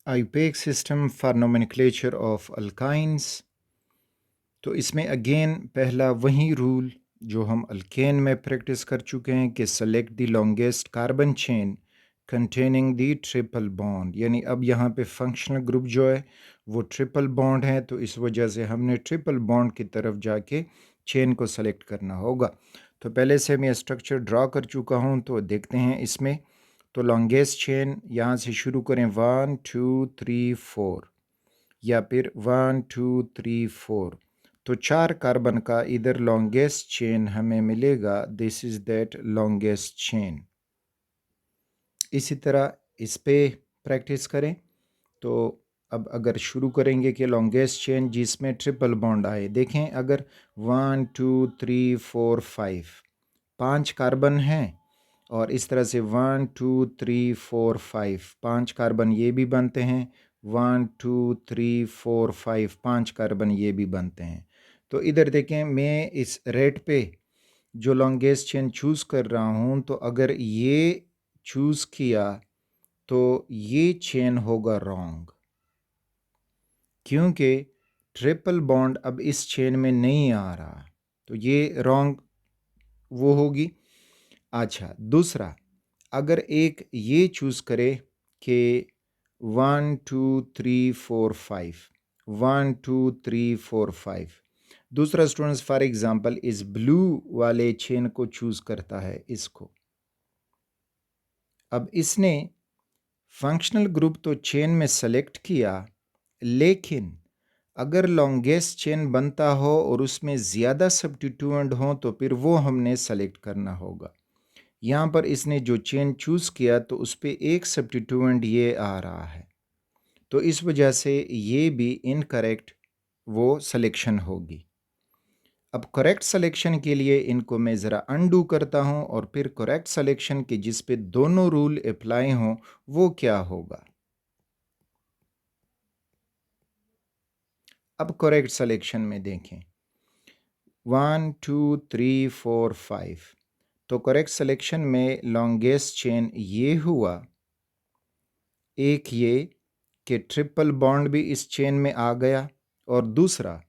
IUPAC system for nomenclature of alkynes. तो इसमें again पहला वही रूल जो हम अल्केन में प्रैक्टिस कर चुके हैं कि select the longest carbon chain containing the triple bond, यानी अब यहाँ पे फंक्शनल ग्रुप जो है वो ट्रिपल बॉन्ड है, तो इस वजह से हमने ट्रिपल बॉन्ड की तरफ जाके चेन को सेलेक्ट करना होगा। तो पहले से मैं स्ट्रक्चर ड्रा कर चुका हूँ, तो देखते हैं इसमें। तो लॉन्गेस्ट चेन यहाँ से शुरू करें 1 2 3 4 या फिर 1 2 3 4, तो 4 कार्बन का इधर लॉन्गेस्ट चेन हमें मिलेगा। This is that longest chain. इसी तरह इस पे प्रैक्टिस करें। तो अब अगर शुरू करेंगे कि लॉन्गेस्ट चेन जिसमें ट्रिपल बॉन्ड आए, देखें अगर 1 2 3 4 5 5 कार्बन हैं, और इस तरह से 1 2 3 4 5 5 कार्बन ये भी बनते हैं, 1 2 3 4 5 5 कार्बन ये भी बनते हैं। तो इधर देखें, मैं इस रेट पे जो लॉन्गेस्ट चेन चूज़ कर रहा हूँ, तो अगर ये चूज़ किया तो ये चेन होगा रॉन्ग, क्योंकि ट्रिपल बॉन्ड अब इस चेन में नहीं आ रहा, तो ये रॉन्ग वो होगी। अच्छा, दूसरा, अगर एक ये चूज़ करे कि 1 2 3 4 5 1 2 3 4 5, दूसरा स्टूडेंट्स फॉर एग्जांपल इस ब्लू वाले चेन को चूज़ करता है इसको। अब इसने फंक्शनल ग्रुप तो चेन में सेलेक्ट किया, लेकिन अगर लॉन्गेस्ट चेन बनता हो और उसमें ज़्यादा सब्स्टिट्यूएंट हो तो फिर वो हमने सेलेक्ट करना होगा। यहाँ पर इसने जो चेन चूज़ किया तो उस पर एक सब्स्टिट्यूएंट ये आ रहा है, तो इस वजह से ये भी इनकरेक्ट वो सिलेक्शन होगी। अब करेक्ट सिलेक्शन के लिए इनको मैं ज़रा अनडू करता हूँ और फिर करेक्ट सिलेक्शन के जिस पे दोनों रूल अप्लाई हों वो क्या होगा। अब करेक्ट सिलेक्शन में देखें 1 2 3 4 5, तो करेक्ट सिलेक्शन में लॉन्गेस्ट चेन ये हुआ, एक ये कि ट्रिपल बॉन्ड भी इस चेन में आ गया, और दूसरा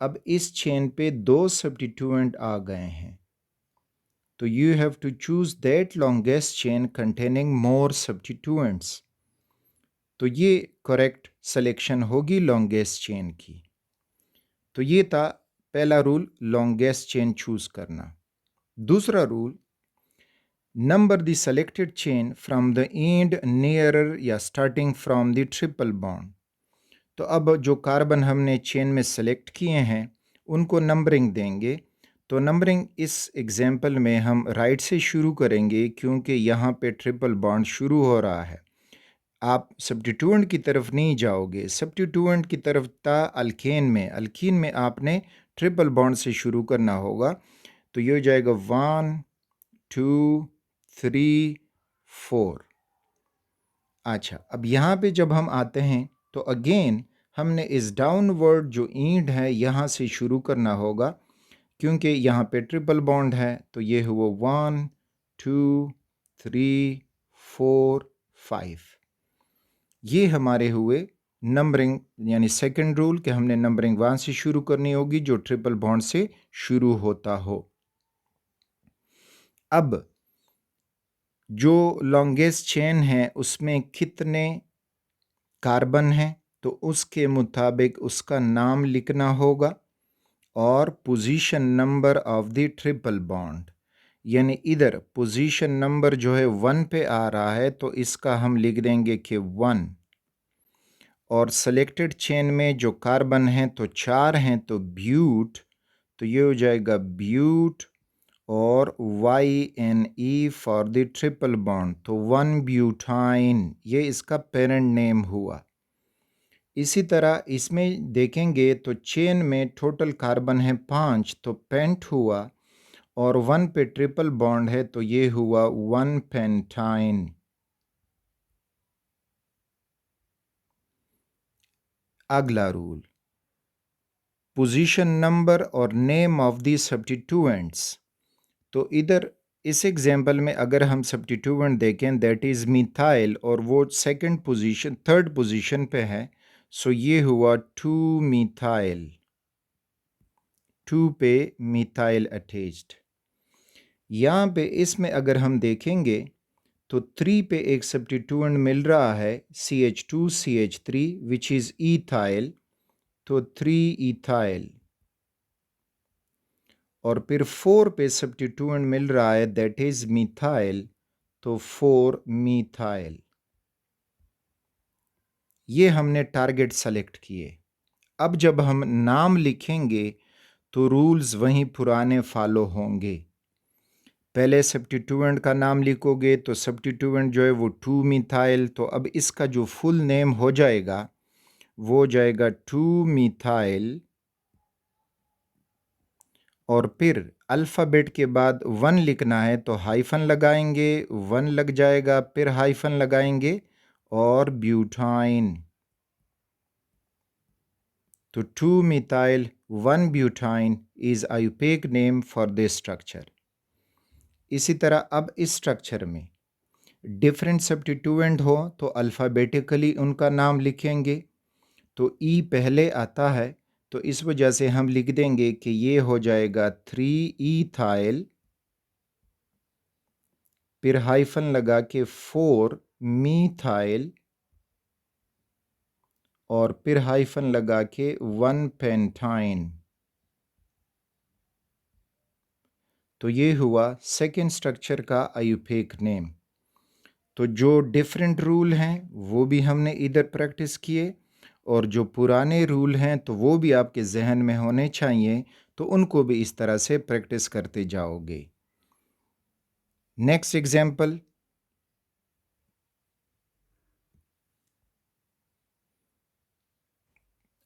अब इस चेन पे दो सब्स्टिट्यूएंट आ गए हैं, तो you have to choose that longest chain containing more substituents. तो ये करेक्ट सिलेक्शन होगी लॉन्गेस्ट चेन की। तो ये था पहला रूल, लॉन्गेस्ट चेन चूज करना। दूसरा rule, number the selected chain from the end nearer या starting from the triple bond. तो अब जो कार्बन हमने चेन में सेलेक्ट किए हैं उनको नंबरिंग देंगे। तो नंबरिंग इस एग्जाम्पल में हम राइट से शुरू करेंगे, क्योंकि यहाँ पे ट्रिपल बॉन्ड शुरू हो रहा है। आप सब्स्टिट्यूएंट की तरफ नहीं जाओगे, सब्स्टिट्यूएंट की तरफ था अल्कीन में आपने ट्रिपल बॉन्ड से शुरू करना होगा। तो ये हो जाएगा 1 2 3 4। अच्छा, अब यहाँ पे जब हम आते हैं तो अगेन हमने इस डाउनवर्ड जो ईंड है यहाँ से शुरू करना होगा, क्योंकि यहाँ पे ट्रिपल बॉन्ड है। तो ये हुआ 1 2 3 4 5, ये हमारे हुए नंबरिंग, यानी सेकंड रूल कि हमने नंबरिंग 1 से शुरू करनी होगी जो ट्रिपल बॉन्ड से शुरू होता हो। अब जो लॉन्गेस्ट चेन है उसमें कितने कार्बन है, तो उसके मुताबिक उसका नाम लिखना होगा और position number of the triple bond, यानी इधर पोजीशन नंबर जो है 1 पे आ रहा है तो इसका हम लिख देंगे कि 1, और सेलेक्टेड चेन में जो कार्बन हैं तो 4 हैं, तो ब्यूट, तो ये हो जाएगा ब्यूट, और YNE for the triple bond, तो 1 ब्यूटाइन, ये इसका पेरेंट नेम हुआ। इसी तरह इसमें देखेंगे तो चेन में टोटल कार्बन है 5, तो पेंट हुआ, और 1 पे ट्रिपल बॉन्ड है तो ये हुआ 1 पेंटाइन। अगला रूल, पोजीशन नंबर और नेम ऑफ दी सब्स्टिट्यूएंट्स। तो इधर इस एग्जाम्पल में अगर हम सब्स्टिट्यूएंट देखें दैट इज़ मिथाइल और वो थर्ड पोजीशन पे है, सो ये हुआ 2 मिथाइल, 2 पे मिथाइल अटैच्ड। यहाँ पे इसमें अगर हम देखेंगे तो 3 पे एक सब्स्टिट्यूएंट मिल रहा है CH2CH3 विच इज़ इथाइल, तो 3 इथाइल, और फिर 4 पे सब्स्टिट्यूएंट मिल रहा है दैट इज़ मिथाइल, तो 4 मिथाइल। ये हमने टारगेट सेलेक्ट किए। अब जब हम नाम लिखेंगे तो रूल्स वहीं पुराने फॉलो होंगे। पहले सब्स्टिट्यूएंट का नाम लिखोगे तो सब्स्टिट्यूएंट जो है वो 2 मिथाइल, तो अब इसका जो फुल नेम हो जाएगा वो हो जाएगा 2 मिथाइल, और फिर अल्फ़ाबेट के बाद 1 लिखना है तो हाइफन लगाएंगे, 1 लग जाएगा, फिर हाइफन लगाएंगे और ब्यूटाइन, तो 2 methyl 1 butane is IUPAC name for this structure। इसी तरह अब इस स्ट्रक्चर में डिफरेंट सब्स्टिट्यूएंट हो तो अल्फ़ाबेटिकली उनका नाम लिखेंगे, तो ई पहले आता है तो इस वजह से हम लिख देंगे कि ये हो जाएगा 3 इथाइल, फिर हाइफन लगा के 4 मीथाइल, और फिर हाइफन लगा के 1 पेंटाइन। तो ये हुआ सेकेंड स्ट्रक्चर का आयुपेक नेम। तो जो डिफरेंट रूल हैं वो भी हमने इधर प्रैक्टिस किए, और जो पुराने रूल हैं तो वो भी आपके जहन में होने चाहिए, तो उनको भी इस तरह से प्रैक्टिस करते जाओगे। नेक्स्ट एग्जाम्पल,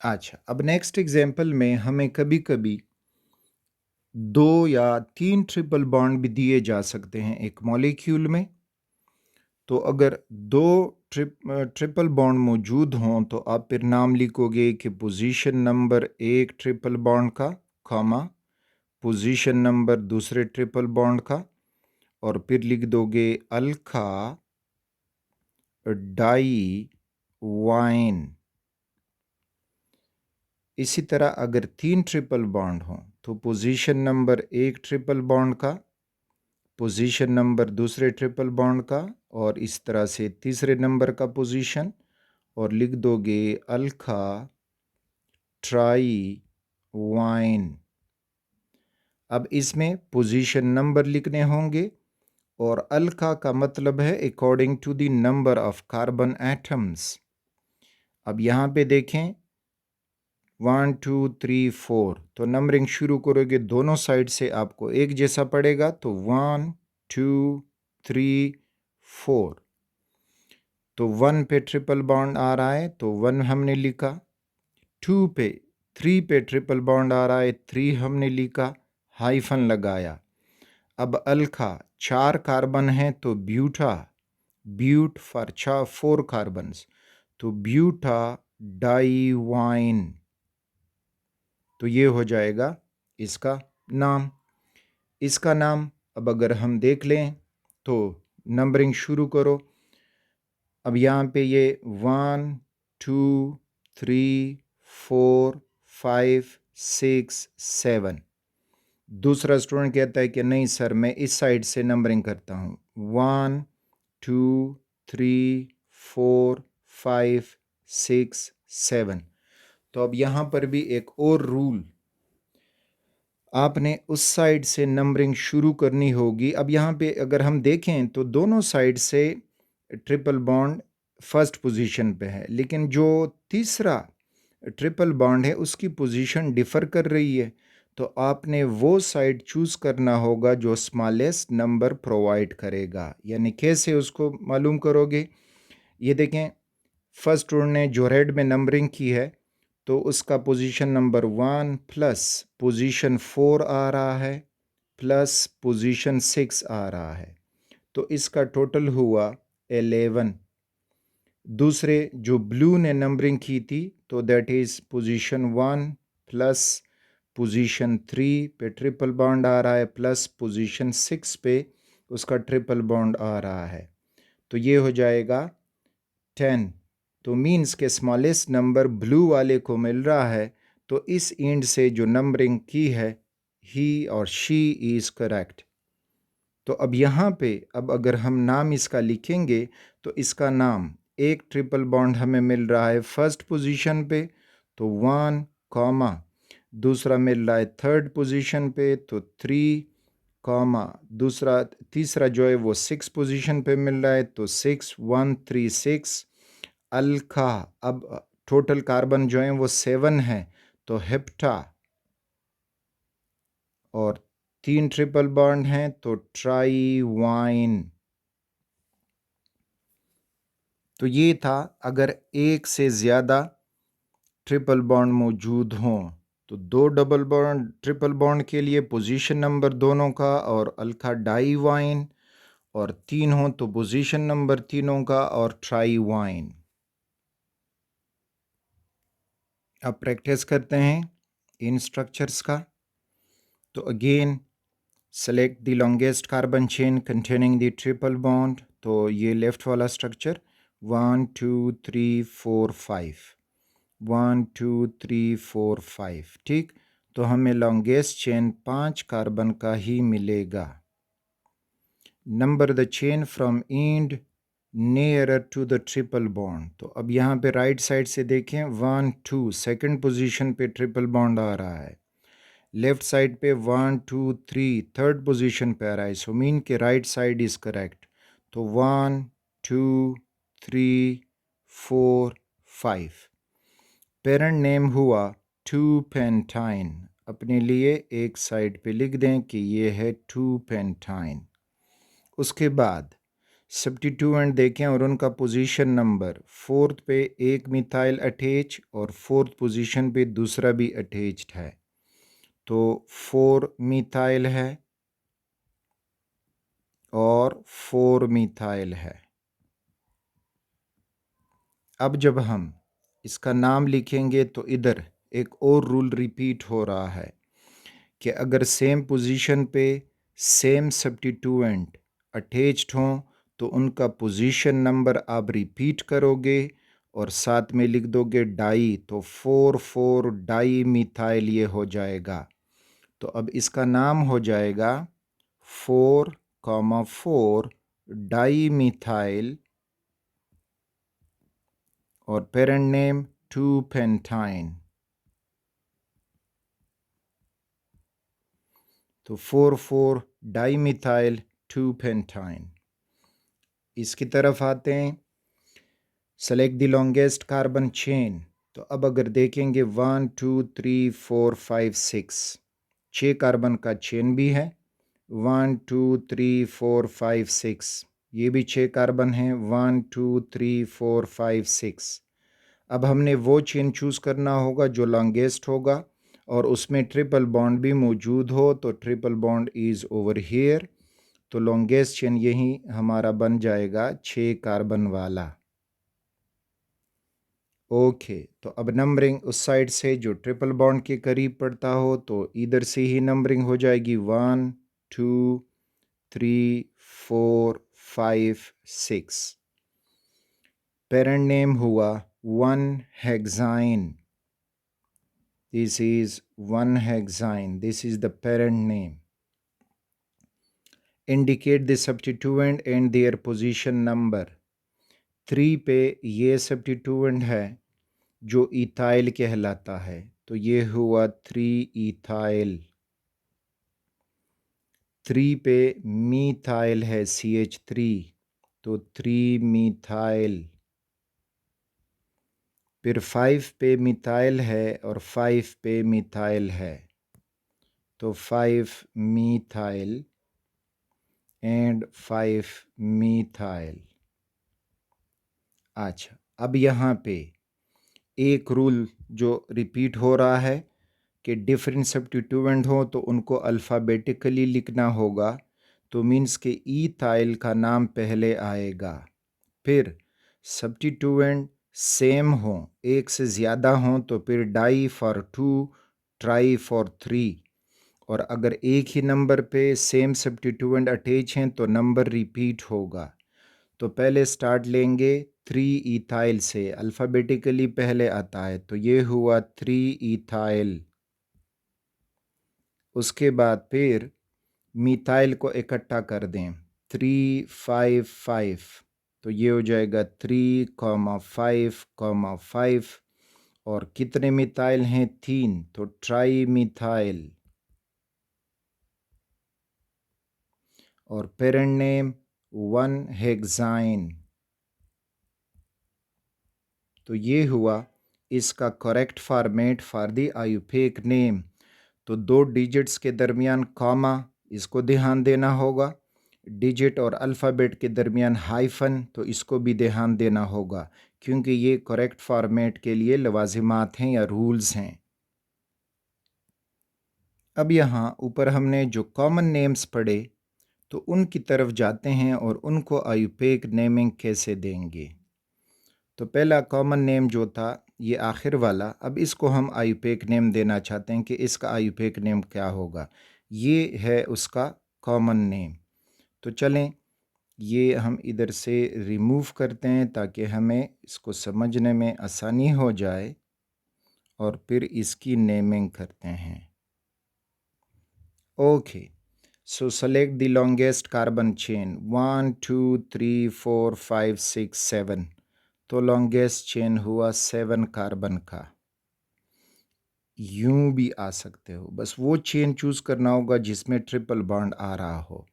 अच्छा अब नेक्स्ट एग्जाम्पल में हमें कभी कभी 2 या 3 ट्रिपल बॉन्ड भी दिए जा सकते हैं एक मॉलिक्यूल में। तो अगर 2 ट्रिपल बॉन्ड मौजूद हों तो आप फिर नाम लिखोगे कि पोजीशन नंबर 1 ट्रिपल बॉन्ड का, कॉमा, पोजीशन नंबर दूसरे ट्रिपल बॉन्ड का, और फिर लिख दोगे अल्का डाई वाइन। इसी तरह अगर 3 ट्रिपल बॉन्ड हों तो पोजीशन नंबर 1 ट्रिपल बॉन्ड का, पोजीशन नंबर दूसरे ट्रिपल बॉन्ड का, और इस तरह से तीसरे नंबर का पोजीशन, और लिख दोगे अल्का ट्राई वाइन। अब इसमें पोजीशन नंबर लिखने होंगे, और अल्का का मतलब है according to the number of carbon atoms. अब यहाँ पे देखें 1 2 3 4, तो नंबरिंग शुरू करोगे दोनों साइड से आपको एक जैसा पड़ेगा, तो 1 2 3 4। तो 1 पे ट्रिपल बॉन्ड आ रहा है तो 1 हमने लिखा, 3 पे ट्रिपल बॉन्ड आ रहा है 3 हमने लिखा, हाइफन लगाया। अब अल्का 4 कार्बन है तो ब्यूट फॉर 4 कार्बन्स, तो ब्यूटा डाईवाइन, तो ये हो जाएगा इसका नाम। इसका नाम अब अगर हम देख लें तो नंबरिंग शुरू करो। अब यहाँ पे ये 1 2 3 4 5 6 7। दूसरा स्टूडेंट कहता है कि नहीं सर मैं इस साइड से नंबरिंग करता हूँ, 1 2 3 4 5 6 7। तो अब यहाँ पर भी एक और रूल, आपने उस साइड से नंबरिंग शुरू करनी होगी। अब यहाँ पे अगर हम देखें तो दोनों साइड से ट्रिपल बॉन्ड फर्स्ट पोजीशन पे है, लेकिन जो तीसरा ट्रिपल बॉन्ड है उसकी पोजीशन डिफ़र कर रही है, तो आपने वो साइड चूज़ करना होगा जो स्मॉलेस्ट नंबर प्रोवाइड करेगा। यानी कैसे उसको मालूम करोगे, ये देखें फर्स्ट स्टूडेंट ने जो रेड में नंबरिंग की है तो उसका पोजीशन नंबर 1 प्लस पोजीशन 4 आ रहा है प्लस पोजीशन 6 आ रहा है, तो इसका टोटल हुआ 11। दूसरे जो ब्लू ने नंबरिंग की थी तो that is position 1 plus position 3 पे ट्रिपल बॉन्ड आ रहा है प्लस पोजीशन 6 पे उसका ट्रिपल बॉन्ड आ रहा है, तो ये हो जाएगा 10। तो मीन्स के स्मॉलेस्ट नंबर ब्लू वाले को मिल रहा है, तो इस एंड से जो नंबरिंग की है ही और शी इज़ करेक्ट। तो अब यहाँ पे अब अगर हम नाम इसका लिखेंगे तो इसका नाम, एक ट्रिपल बॉन्ड हमें मिल रहा है फर्स्ट पोजीशन पे, तो 1 कॉमा, दूसरा मिल रहा है थर्ड पोजीशन पे तो 3 कॉमा, दूसरा तीसरा जो है वो 6 पोजीशन पे मिल रहा है तो 6 1 3 6 अल्का। अब टोटल कार्बन जो है वो 7 है, तो हेप्टा, और 3 ट्रिपल बॉन्ड हैं तो ट्राईवाइन। तो ये था अगर एक से ज़्यादा ट्रिपल बॉन्ड मौजूद हों तो 2 डबल बॉन्ड ट्रिपल बॉन्ड के लिए पोजीशन नंबर दोनों का और अल्का डाईवाइन, और 3 हों तो पोजीशन नंबर तीनों का और ट्राईवाइन। अब प्रैक्टिस करते हैं इन स्ट्रक्चर्स का। तो again select the longest carbon chain containing the triple bond, तो ये लेफ्ट वाला स्ट्रक्चर 1 2 3 4 5, 1 2 3 4 5, ठीक। तो हमें लॉन्गेस्ट चेन 5 कार्बन का ही मिलेगा। Number the chain from end nearer to the triple bond, तो अब यहाँ पे राइट साइड से देखें 1 2 सेकंड पोजीशन पे ट्रिपल बॉन्ड आ रहा है, लेफ्ट साइड पे 1 2 3 थर्ड पोजीशन पे आ रहा है, सो मीन के राइट साइड इज करेक्ट। तो 1 2 3 4 5, पेरेंट नेम हुआ 2 पेंटाइन, अपने लिए एक साइड पे लिख दें कि ये है 2 पेंटाइन। उसके बाद सब्स्टिट्यूएंट देखें और उनका पोजीशन नंबर, फोर्थ पे एक मिथाइल अटैच और फोर्थ पोजीशन पे दूसरा भी अटैच्ड है, तो 4 मिथाइल है और 4 मिथाइल है। अब जब हम इसका नाम लिखेंगे तो इधर एक और रूल रिपीट हो रहा है कि अगर सेम पोजीशन पे सेम सब्स्टिट्यूएंट अटैच्ड हों तो उनका पोजीशन नंबर आप रिपीट करोगे और साथ में लिख दोगे डाई, तो 4 4 डाई मिथाइल ये हो जाएगा। तो अब इसका नाम हो जाएगा 4,4 डाई मिथाइल और पेरेंट नेम 2 पेंटाइन। तो 4 4 डाई मिथाइल 2 पेंटाइन। इसकी तरफ आते हैं, select the longest carbon chain. तो अब अगर देखेंगे 1 2 3 4 5 6 कार्बन का चेन भी है, 1 2 3 4 5 6, ये भी 6 कार्बन है, 1 2 3 4 5 6। अब हमने वो चेन चूज़ करना होगा जो लॉन्गेस्ट होगा और उसमें ट्रिपल बॉन्ड भी मौजूद हो, तो triple bond is over here, तो लॉन्गेस्ट चेन यही हमारा बन जाएगा 6 कार्बन वाला। ओके, तो अब नंबरिंग उस साइड से जो ट्रिपल बॉन्ड के करीब पड़ता हो तो इधर से ही नंबरिंग हो जाएगी 1 2 3 4 5 6। पेरेंट नेम हुआ 1 hexyne, this is 1 hexyne, this is the parent name. Indicate the substituent and their position number. 3 पे ये सब्स्टिट्यूएंट है जो इथाइल कहलाता है, तो ये हुआ 3 इथाइल। 3 पे मीथाइल है CH3, तो 3 मीथाइल। फिर 5 पे मिथाइल है और 5 पे मिथाइल है, तो 5 मीथाइल एंड 5 मीथाइल। अच्छा, अब यहाँ पे एक रूल जो रिपीट हो रहा है कि डिफरेंट सब्स्टिट्यूएंट हो तो उनको अल्फ़ाबेटिकली लिखना होगा, तो मीन्स के ईथाइल का नाम पहले आएगा, फिर सब्स्टिट्यूएंट सेम हो, एक से ज़्यादा हों तो फिर डाई फॉर 2, ट्राई फॉर 3, और अगर एक ही नंबर पे सेम सब्स्टिट्यूएंट अटैच हैं तो नंबर रिपीट होगा। तो पहले स्टार्ट लेंगे 3 इथाइल से, अल्फ़ाबेटिकली पहले आता है, तो ये हुआ 3 इथाइल। उसके बाद फिर मिथाइल को इकट्ठा कर दें 3 5 5, तो ये हो जाएगा 3,5,5। और कितने मिथाइल हैं? 3, तो ट्राई मिथाइल। और पेरेंट नेम 1 हेक्साइन। तो ये हुआ इसका correct format for the IUPAC name. तो 2 डिजिट्स के दरमियान कॉमा, इसको ध्यान देना होगा। डिजिट और अल्फ़ाबेट के दरमियान हाइफन, तो इसको भी ध्यान देना होगा, क्योंकि ये करेक्ट फॉर्मेट के लिए लवाजिमात हैं या रूल्स हैं। अब यहाँ ऊपर हमने जो कॉमन नेम्स पढ़े, तो उनकी तरफ जाते हैं और उनको आयुपेक नेमिंग कैसे देंगे। तो पहला कॉमन नेम जो था ये आखिर वाला, अब इसको हम आयुपेक नेम देना चाहते हैं कि इसका आयुपेक नेम क्या होगा। ये है उसका कॉमन नेम। तो चलें ये हम इधर से रिमूव करते हैं ताकि हमें इसको समझने में आसानी हो जाए, और फिर इसकी नेमिंग करते हैं। Okay, so select the longest carbon chain 1 2 3 4 5 6 7। तो लॉन्गेस्ट चेन हुआ 7 कार्बन का। यूं भी आ सकते हो, बस वो चेन चूज करना होगा जिसमें ट्रिपल बॉन्ड आ रहा हो।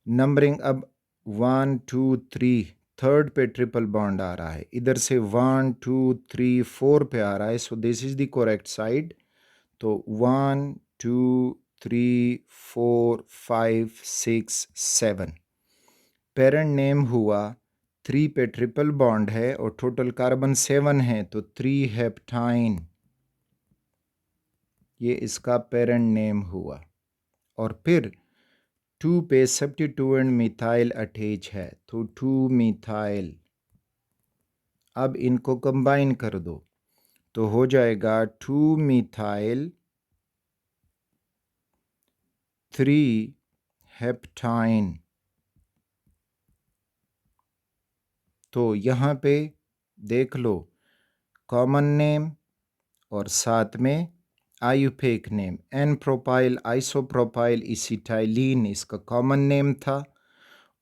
नंबरिंग अब 1 2 3, थर्ड पे ट्रिपल बॉन्ड आ रहा है, इधर से 1 2 3 4 पे आ रहा है, so this is the correct side. तो 1 2 3 4 5 6 7। पेरेंट नेम हुआ 3 पे ट्रिपल बॉन्ड है और टोटल कार्बन 7 है, तो 3 हेप्टाइन, ये इसका पेरेंट नेम हुआ। और फिर 2 पे सब्स्टिट्यूएंट मिथाइल अटैच है, तो 2 मिथाइल। अब इनको कंबाइन कर दो तो हो जाएगा 2 मिथाइल 3 हेप्टाइन। तो यहाँ पे देख लो कॉमन नेम और साथ में IUPAC name. N propyl isopropyl acetylene इसका कॉमन नेम था,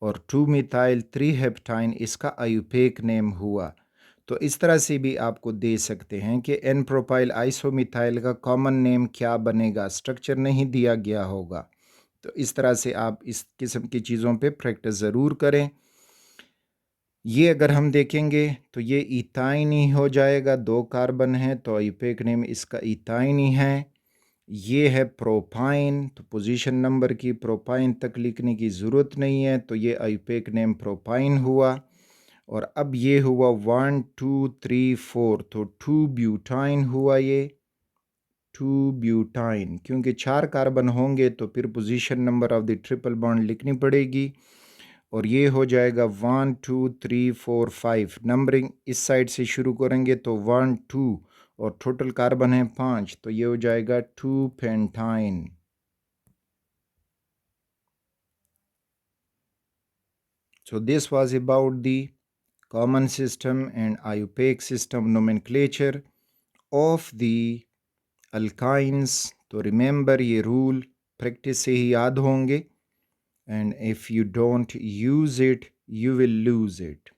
और 2 मिथाइल 3 हेप्टाइन इसका आयुपेक नेम हुआ। तो इस तरह से भी आपको दे सकते हैं कि एन प्रोपाइल आइसोमिथाइल का कॉमन नेम क्या बनेगा, स्ट्रक्चर नहीं दिया गया होगा। तो इस तरह से आप इस किस्म की चीज़ों पे प्रैक्टिस ज़रूर करें। ये अगर हम देखेंगे तो ये इथाइन ही हो जाएगा, 2 कार्बन है तो आयुपेक नेम इसका इथाइन ही है। ये है प्रोपाइन, तो पोजीशन नंबर की प्रोपाइन तक लिखने की ज़रूरत नहीं है, तो ये आयुपेक नेम प्रोपाइन हुआ। और अब ये हुआ 1 2 3 4, तो 2 ब्यूटाइन हुआ। ये 2 ब्यूटाइन, क्योंकि 4 कार्बन होंगे तो फिर position number of the triple bond लिखनी पड़ेगी। और ये हो जाएगा 1 2 3 4 5। नंबरिंग इस साइड से शुरू करेंगे तो 1 2, और टोटल कार्बन है 5, तो ये हो जाएगा 2 pentyne. So this was about the common system and IUPAC system nomenclature of the alkynes। तो रिमेंबर ये रूल प्रैक्टिस से ही याद होंगे, and if you don't use it you will lose it।